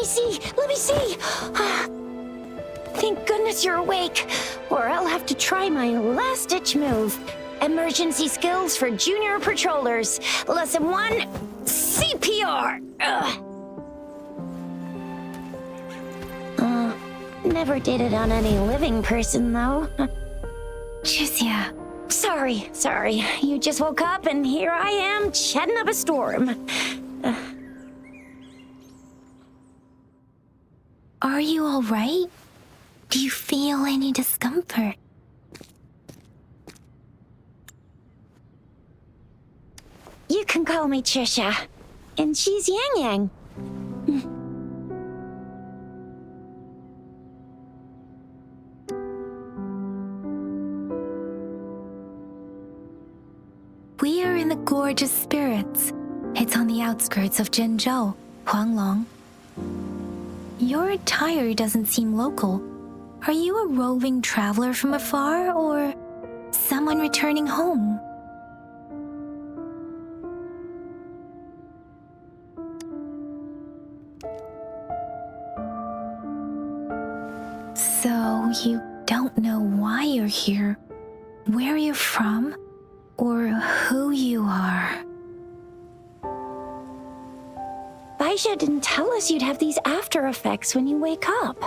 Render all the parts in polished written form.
me see! Let me see! Thank goodness you're awake, or I'll have to try my last-ditch move. Emergency skills for junior patrollers. Lesson 1, CPR! Never did it on any living person, though. Jusia. Sorry. You just woke up, and here I am, chatting up a storm. Are you all right? Do you feel any discomfort? You can call me Trisha, and she's Yang Yang. We are in the gorgeous Spirits. It's on the outskirts of Zhenzhou, Huanglong. Your attire doesn't seem local. Are you a roving traveler from afar, or someone returning home? So you don't know why you're here, where you're from, or who you are. Baisha didn't tell us you'd have these after effects when you wake up.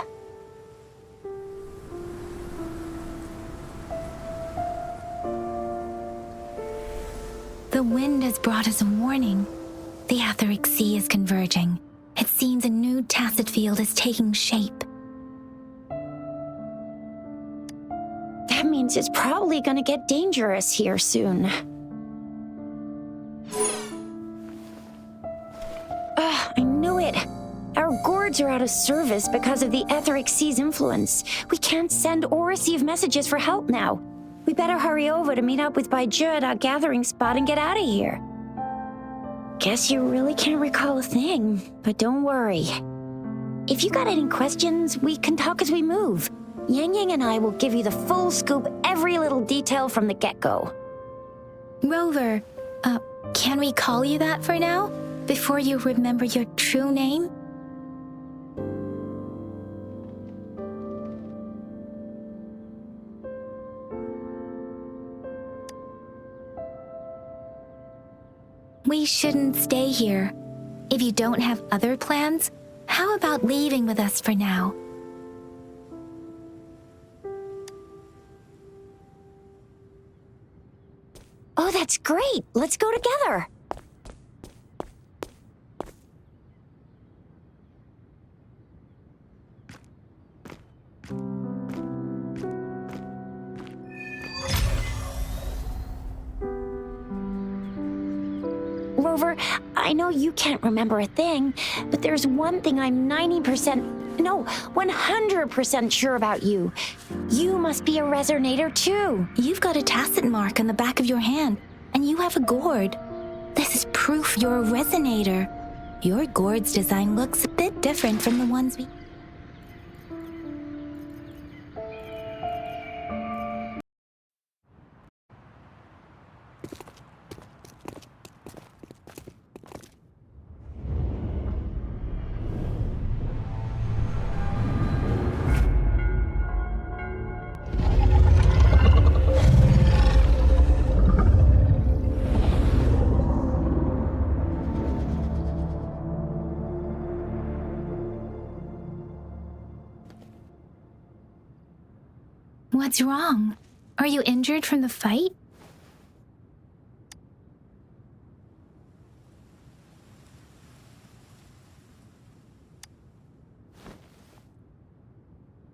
The wind has brought us a warning. The etheric sea is converging. It seems a new tacit field is taking shape. That means it's probably gonna get dangerous here soon. I knew it. Our gourds are out of service because of the etheric sea's influence. We can't send or receive messages for help now. We better hurry over to meet up with Baiju at our gathering spot and get out of here. Guess you really can't recall a thing, but don't worry. If you got any questions, we can talk as we move. Yang Yang and I will give you the full scoop, every little detail from the get-go. Rover, can we call you that for now? Before you remember your true name? We shouldn't stay here. If you don't have other plans, how about leaving with us for now? Oh, that's great! Let's go together! Rover, I know you can't remember a thing, but there's one thing I'm 100% sure about you. You must be a resonator too. You've got a tacit mark on the back of your hand, and you have a gourd. This is proof you're a resonator. Your gourd's design looks a bit different from the ones we... What's wrong? Are you injured from the fight?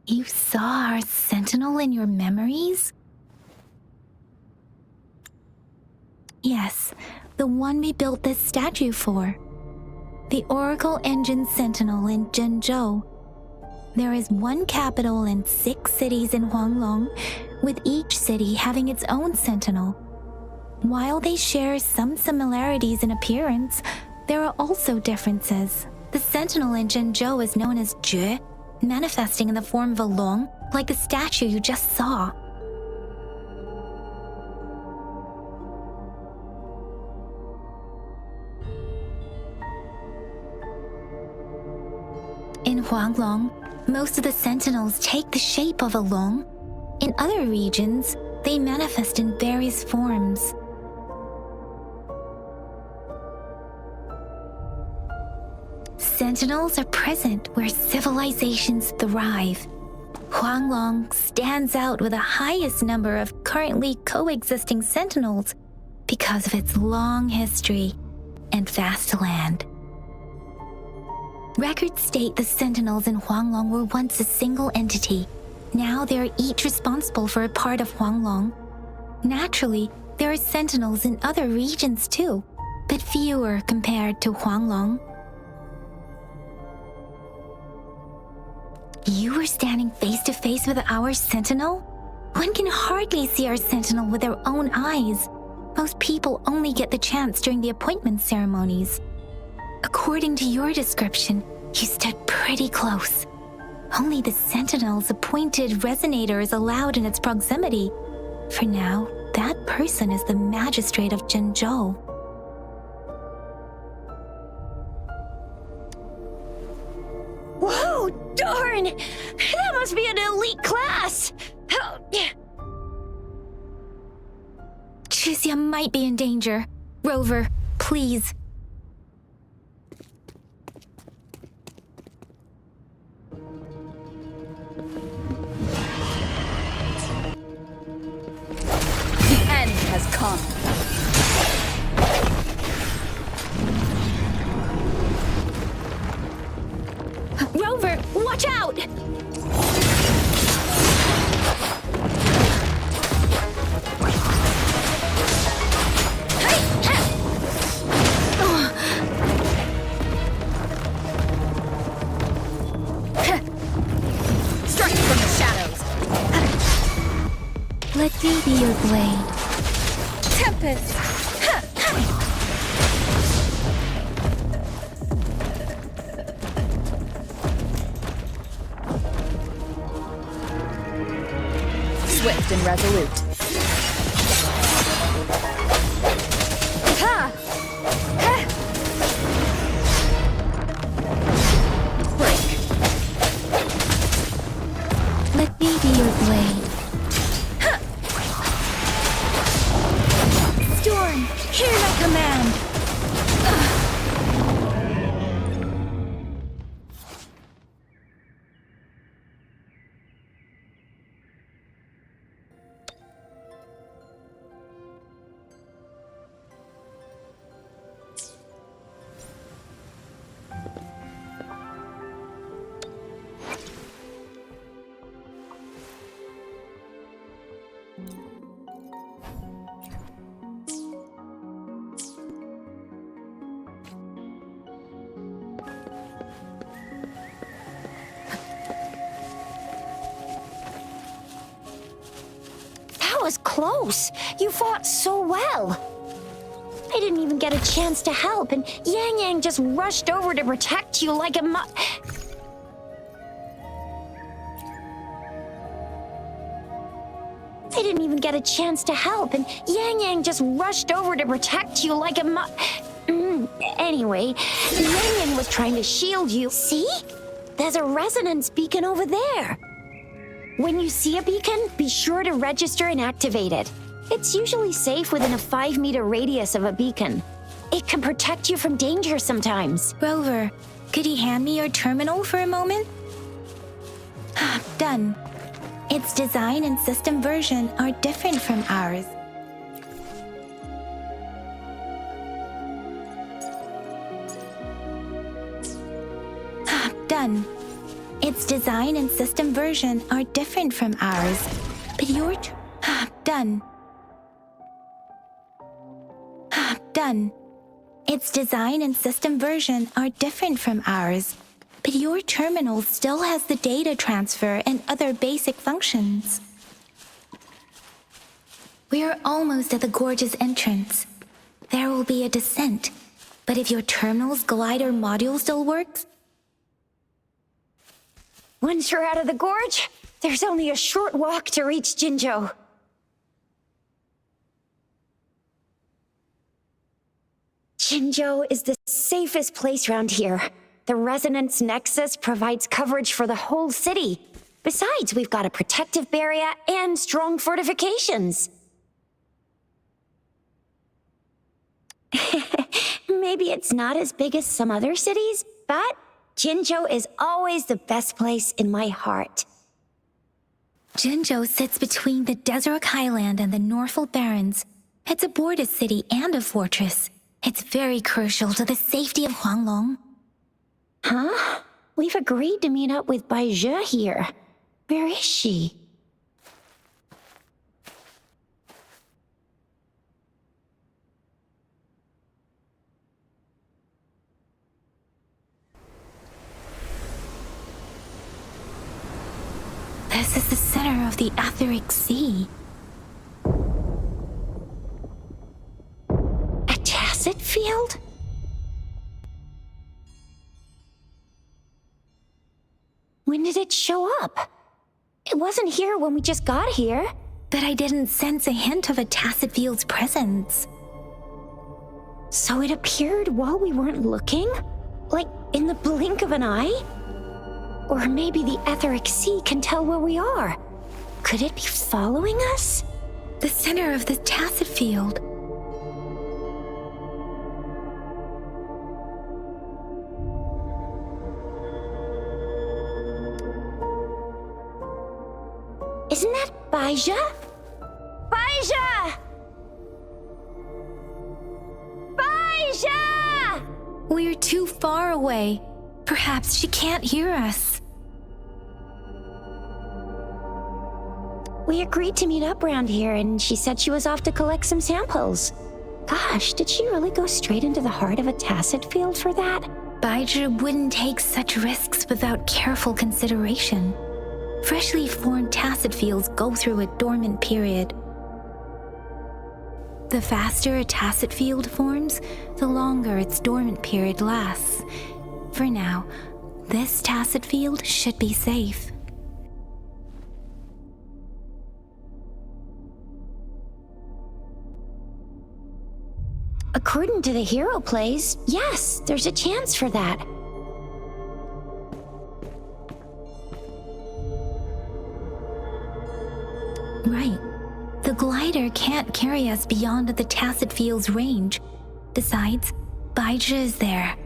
You saw our sentinel in your memories? Yes, the one we built this statue for. The Oracle Engine Sentinel in Zhenzhou. There is one capital and 6 cities in Huanglong, with each city having its own sentinel. While they share some similarities in appearance, there are also differences. The sentinel in Zhenzhou is known as Jue, manifesting in the form of a long, like the statue you just saw. In Huanglong, most of the sentinels take the shape of a long. In other regions, they manifest in various forms. Sentinels are present where civilizations thrive. Huanglong stands out with the highest number of currently coexisting sentinels because of its long history and vast land. Records state the sentinels in Huanglong were once a single entity. Now they are each responsible for a part of Huanglong. Naturally, there are sentinels in other regions too, but fewer compared to Huanglong. You were standing face to face with our sentinel? One can hardly see our sentinel with their own eyes. Most people only get the chance during the appointment ceremonies. According to your description, you stood pretty close. Only the sentinel's appointed resonator is allowed in its proximity. For now, that person is the magistrate of Zhenzhou. Whoa, darn! That must be an elite class! Chixia might be in danger. Rover, please. The end has come. Rover, watch out! Strike from the shadows. Let me be your blade. Tempest. Swift and resolute. Ha! Ha! Break. Let me be your blade. Storm, hear my command. That was close. You fought so well. I didn't even get a chance to help, and Yang Yang just rushed over to protect you like a I didn't even get a chance to help, and Yang Yang just rushed over to protect you like a Anyway, Yang Yang was trying to shield you. See? There's a resonance beacon over there. When you see a beacon, be sure to register and activate it. It's usually safe within a 5-meter radius of a beacon. It can protect you from danger sometimes. Rover, could you hand me your terminal for a moment? Done. Its design and system version are different from ours. Done. Its design and system version are different from ours. But your done. Done. Its design and system version are different from ours. But your terminal still has the data transfer and other basic functions. We are almost at the gorge's entrance. There will be a descent. But if your terminal's glider module still works, once you're out of the gorge, there's only a short walk to reach Jinzhou. Jinzhou is the safest place around here. The resonance nexus provides coverage for the whole city. Besides, we've got a protective barrier and strong fortifications. Maybe it's not as big as some other cities, but Jinzhou is always the best place in my heart. Jinzhou sits between the Desert Highland and the Northful Barrens. It's a border city and a fortress. It's very crucial to the safety of Huanglong. Huh? We've agreed to meet up with Bai Zhe here. Where is she? This is the center of the Etheric Sea. A tacit field? When did it show up? It wasn't here when we just got here. But I didn't sense a hint of a tacit field's presence. So it appeared while we weren't looking? Like in the blink of an eye? Or maybe the Etheric Sea can tell where we are. Could it be following us? The center of the tacit field. Isn't that Bai Zhe? Bai Zhe! Bai Zhe! We're too far away. Perhaps she can't hear us. We agreed to meet up around here, and she said she was off to collect some samples. Gosh, did she really go straight into the heart of a tacit field for that? Bai Zhe wouldn't take such risks without careful consideration. Freshly formed tacit fields go through a dormant period. The faster a tacit field forms, the longer its dormant period lasts. For now, this tacit field should be safe. According to the hero plays, yes, there's a chance for that. Right. The glider can't carry us beyond the tacit field's range. Besides, Bai Zhe is there.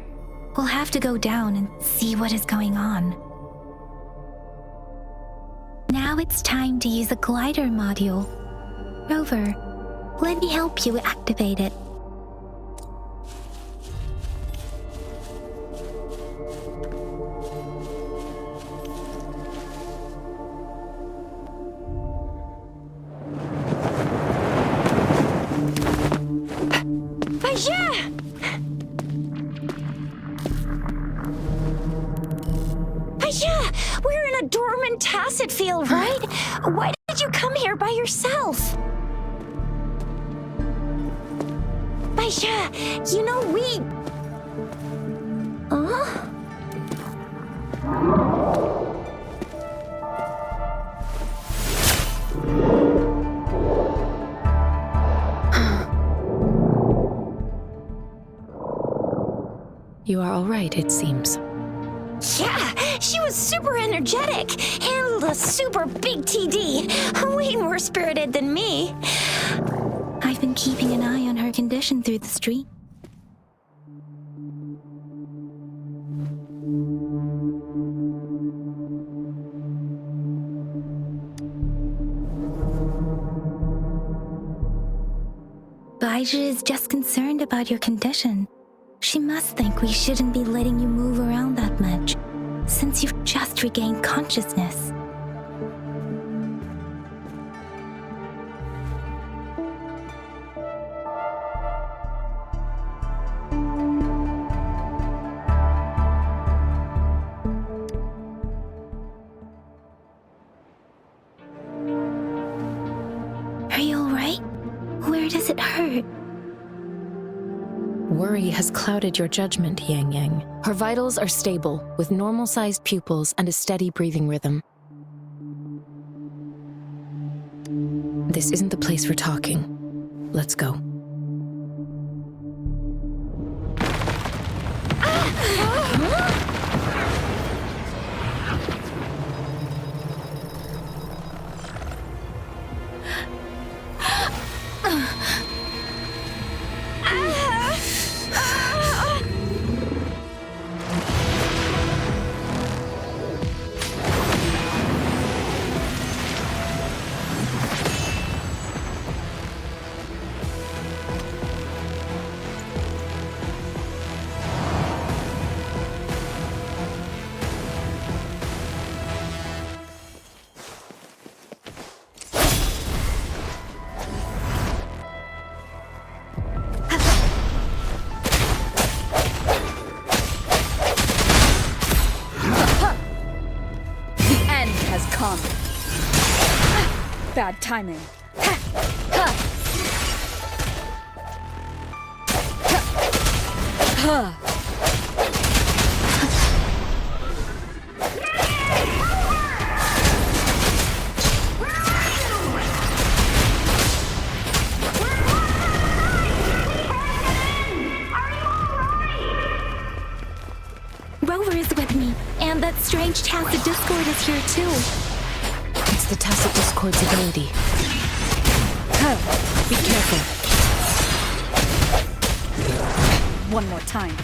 We'll have to go down and see what is going on. Now it's time to use the glider module. Rover, let me help you activate it. We're in a dormant tacit field, right? Why did you come here by yourself? Bai Zhe, you know we... Huh? You are all right, it seems. Yeah, she was super energetic, handled a super big TD, way more spirited than me. I've been keeping an eye on her condition through the street. Bai Zhe is just concerned about your condition. She must think we shouldn't be letting you move around that much, since you've just regained consciousness. Are you alright? Where does it hurt? Worry has clouded your judgment, Yang Yang. Her vitals are stable, with normal-sized pupils and a steady breathing rhythm. This isn't the place for talking. Let's go. wrong. Bad timing. Rover is with me, and that strange tacit discord is here too. It's the tacit discord's ability. Be careful. One more time.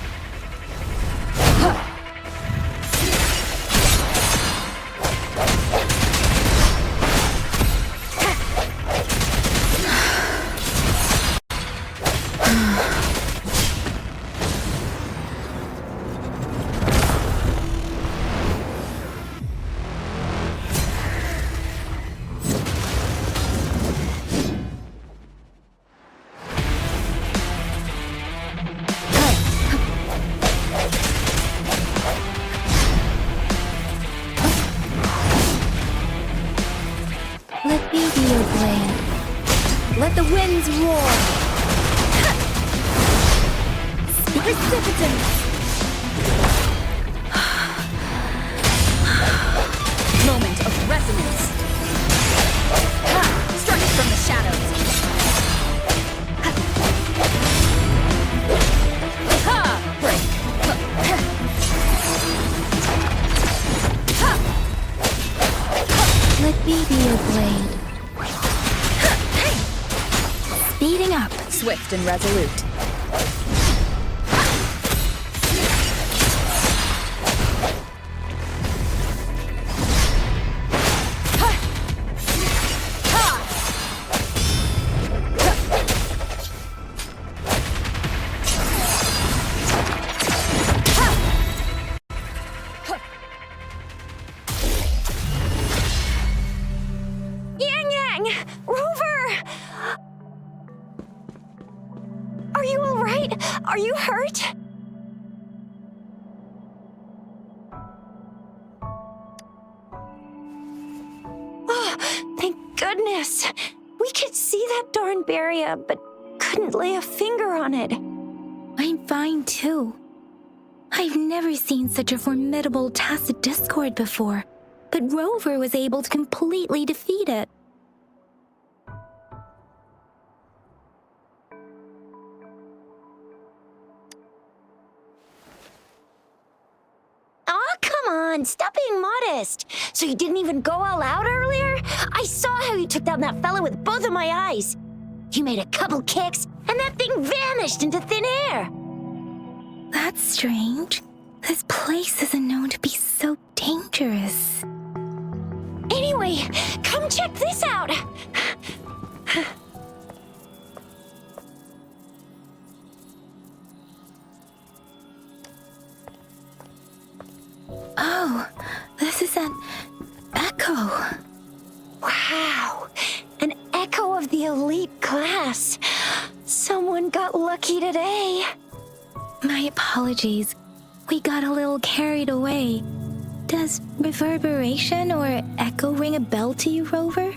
Let me be your blade. Let the winds roar. Precipitance! Moment of resonance. Strike from the shadows. Break. Let me be your blade. Speeding up. Swift and resolute. Are you all right? Are you hurt? Oh, thank goodness. We could see that darn barrier, but couldn't lay a finger on it. I'm fine too. I've never seen such a formidable tacit discord before, but Rover was able to completely defeat it. Aw, come on, stop being modest. So you didn't even go all out earlier? I saw how you took down that fella with both of my eyes. You made a couple kicks, and that thing vanished into thin air. That's strange. This place isn't known to be so dangerous. Anyway, come check this out. Oh, this is an echo. Wow, an echo of the elite class. Someone got lucky today. My apologies. We got a little carried away. Does reverberation or echo ring a bell to you, Rover?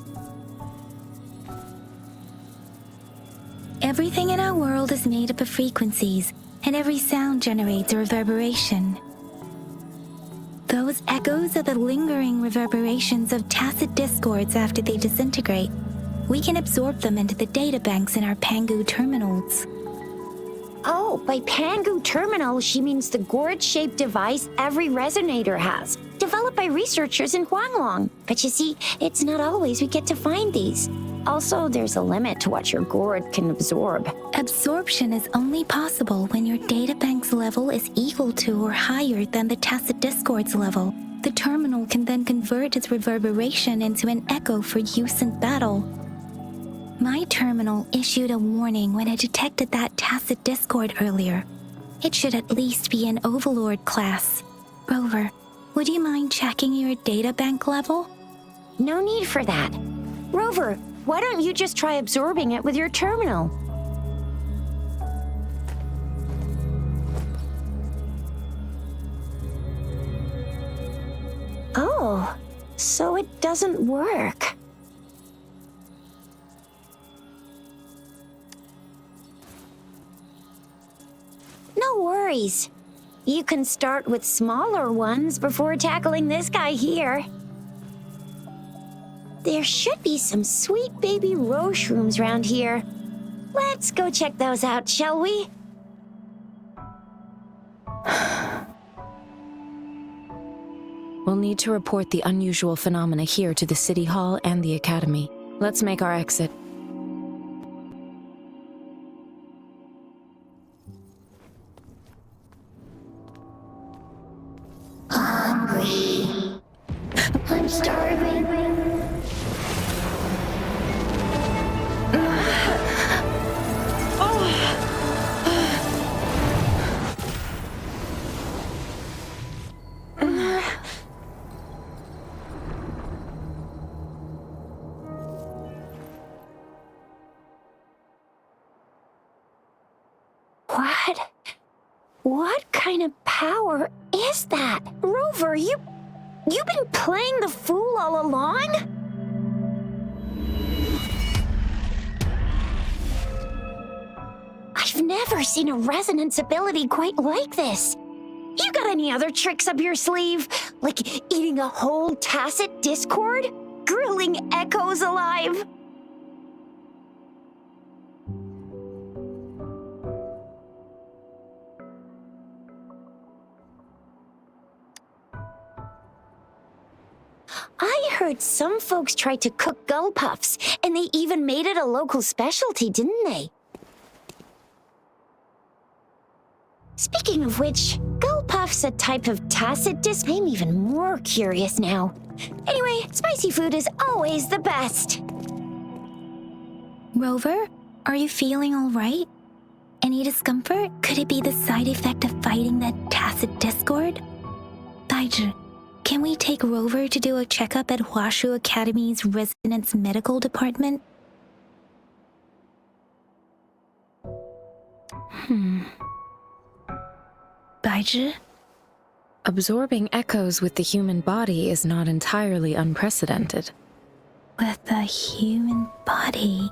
Everything in our world is made up of frequencies, and every sound generates a reverberation. Those echoes are the lingering reverberations of tacit discords after they disintegrate. We can absorb them into the databanks in our Pangu terminals. Oh, by Pangu terminal, she means the gourd-shaped device every resonator has, developed by researchers in Huanglong. But you see, it's not always we get to find these. Also, there's a limit to what your gourd can absorb. Absorption is only possible when your databank's level is equal to or higher than the tacit discord's level. The terminal can then convert its reverberation into an echo for use in battle. My terminal issued a warning when it detected that tacit discord earlier. It should at least be an Overlord class. Rover, would you mind checking your databank level? No need for that. Rover, why don't you just try absorbing it with your terminal? Oh, so it doesn't work. No worries. You can start with smaller ones before tackling this guy here. There should be some sweet baby roshrooms around here. Let's go check those out, shall we? We'll need to report the unusual phenomena here to the City Hall and the Academy. Let's make our exit. Hungry. I'm starving. What kind of power is that? Rover, you've been playing the fool all along? I've never seen a resonance ability quite like this. You got any other tricks up your sleeve? Like eating a whole tacit discord? Grilling echoes alive? I heard some folks tried to cook gull puffs, and they even made it a local specialty, didn't they? Speaking of which, gull puff's a type of tacit disc. I'm even more curious now. Anyway, spicy food is always the best. Rover, are you feeling all right? Any discomfort? Could it be the side effect of fighting that tacit discord? Baizhi, can we take Rover to do a checkup at Huashu Academy's Resonance Medical Department? Baizhi? Absorbing echoes with the human body is not entirely unprecedented. With the human body.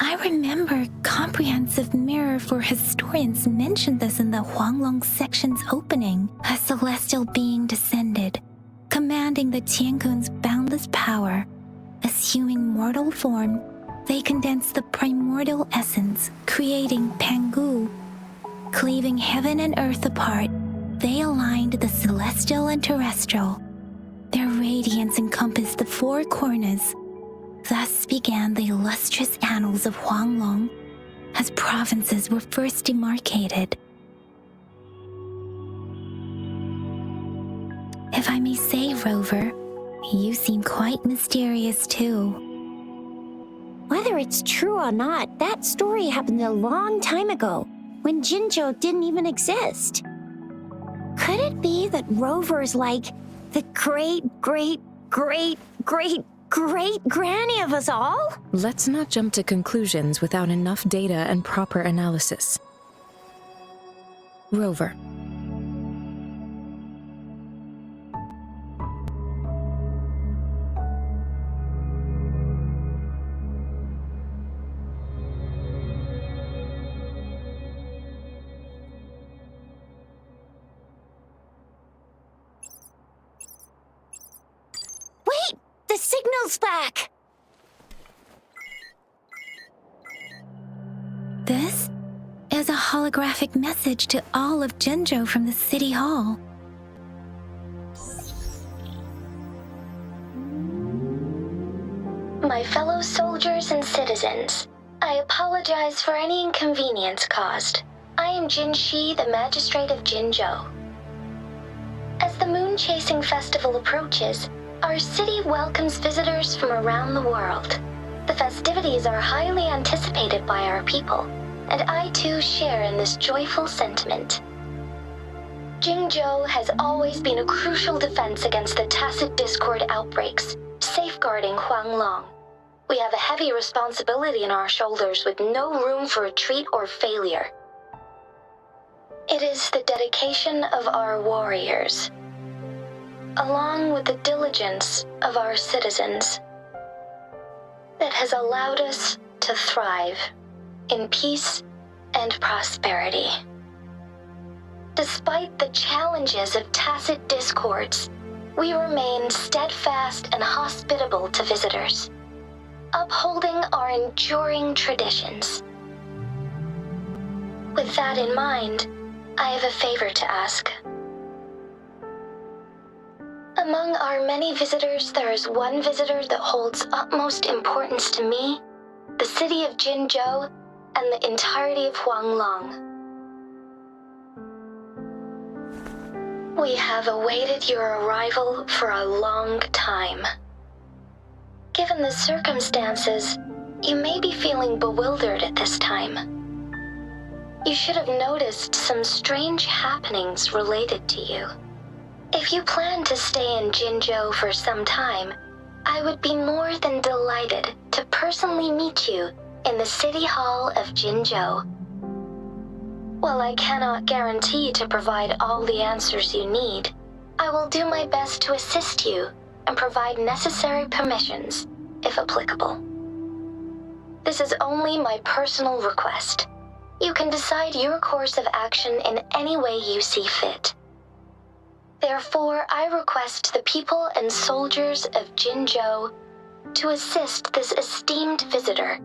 I remember Comprehensive Mirror for Historians mentioned this in the Huanglong section's opening. A celestial being descended, commanding the Tiankun's boundless power. Assuming mortal form, they condensed the primordial essence, creating Pangu. Cleaving heaven and earth apart, they aligned the celestial and terrestrial. Their radiance encompassed the four corners. Thus began the illustrious annals of Huanglong, as provinces were first demarcated. If I may say, Rover, you seem quite mysterious too. Whether it's true or not, that story happened a long time ago, when Jinzhou didn't even exist. Could it be that Rover's like the great granny of us all? Let's not jump to conclusions without enough data and proper analysis. Rover. Wait! The signal's back! This is a holographic message to all of Jinzhou from the City Hall. My fellow soldiers and citizens, I apologize for any inconvenience caused. I am Jin Shi, the magistrate of Jinzhou. As the moon-chasing festival approaches, our city welcomes visitors from around the world. The festivities are highly anticipated by our people, and I too share in this joyful sentiment. Jinzhou has always been a crucial defense against the tacit discord outbreaks, safeguarding Huanglong. We have a heavy responsibility on our shoulders with no room for retreat or failure. It is the dedication of our warriors. along with the diligence of our citizens, that has allowed us to thrive in peace and prosperity. Despite the challenges of tacit discords, we remain steadfast and hospitable to visitors, upholding our enduring traditions. With that in mind, I have a favor to ask. Among our many visitors, there is one visitor that holds utmost importance to me, the city of Jinzhou, and the entirety of Huanglong. We have awaited your arrival for a long time. Given the circumstances, you may be feeling bewildered at this time. You should have noticed some strange happenings related to you. If you plan to stay in Jinzhou for some time, I would be more than delighted to personally meet you in the City Hall of Jinzhou. While I cannot guarantee to provide all the answers you need, I will do my best to assist you and provide necessary permissions, if applicable. This is only my personal request. You can decide your course of action in any way you see fit. Therefore, I request the people and soldiers of Jinzhou to assist this esteemed visitor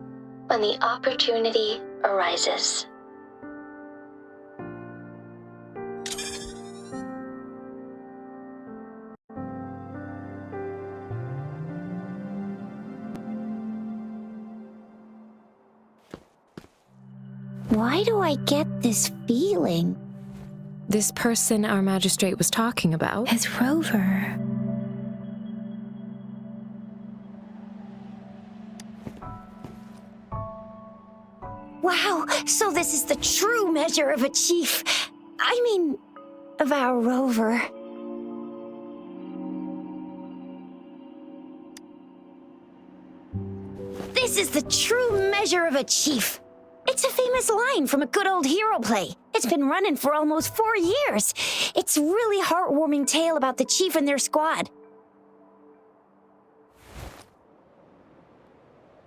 when the opportunity arises. Why do I get this feeling? This person our magistrate was talking about? As Rover. Wow, so this is the true measure of a chief. I mean, of our rover. This is the true measure of a chief. It's a famous line from a good old hero play. It's been running for almost 4 years. It's a really heartwarming tale about the chief and their squad.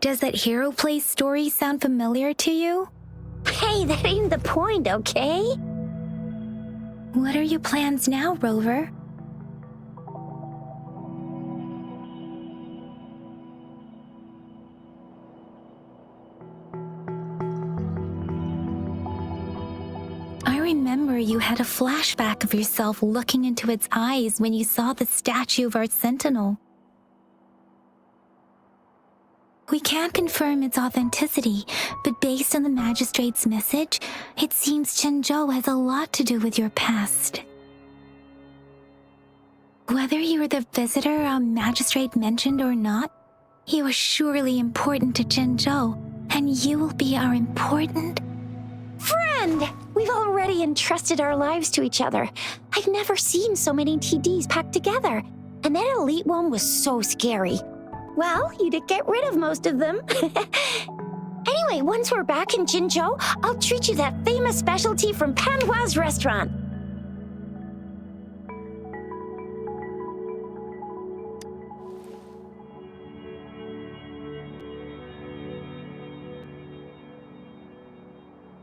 Does that hero play story sound familiar to you? Hey, that ain't the point, okay? What are your plans now, Rover? I remember you had a flashback of yourself looking into its eyes when you saw the statue of our sentinel. We can't confirm its authenticity, but based on the magistrate's message, it seems Jinzhou has a lot to do with your past. Whether you were the visitor our magistrate mentioned or not, you are surely important to Jinzhou, and you will be our important friend! We've already entrusted our lives to each other. I've never seen so many TDs packed together, and that elite one was so scary. Well, you did get rid of most of them. Anyway, once we're back in Jinzhou, I'll treat you that famous specialty from Panhua's restaurant.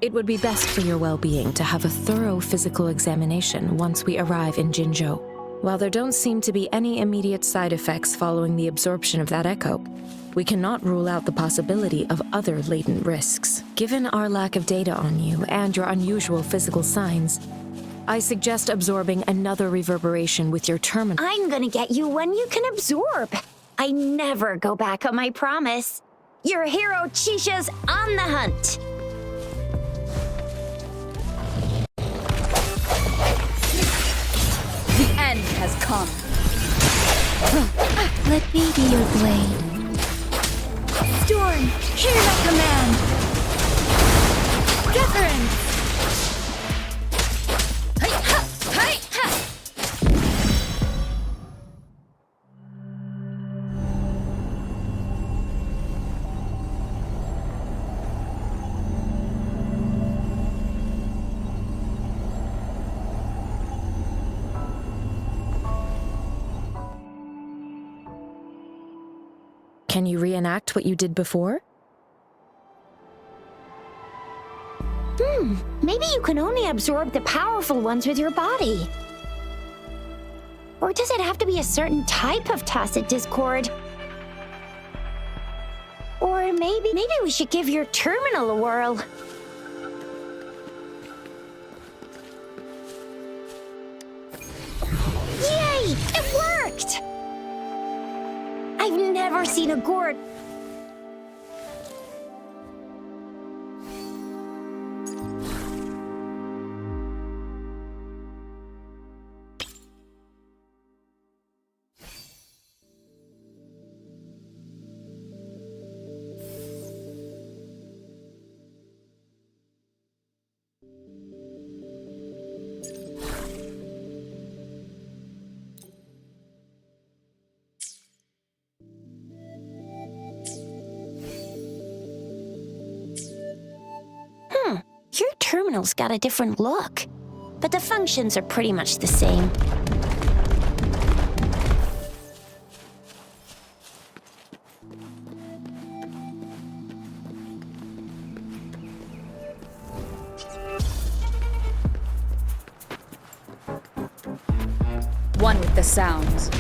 It would be best for your well-being to have a thorough physical examination once we arrive in Jinzhou. While there don't seem to be any immediate side effects following the absorption of that echo, we cannot rule out the possibility of other latent risks. Given our lack of data on you and your unusual physical signs, I suggest absorbing another reverberation with your terminal. I'm gonna get you one you can absorb. I never go back on my promise. Your hero Chisha's on the hunt. The end has come. Let me be your blade. Storm, hear my command! Deference! Can you reenact what you did before? Maybe you can only absorb the powerful ones with your body. Or does it have to be a certain type of tacit discord? Or maybe we should give your terminal a whirl. Yay! It worked! I've never seen a gourd. Your terminal's got a different look, but the functions are pretty much the same. One with the sounds.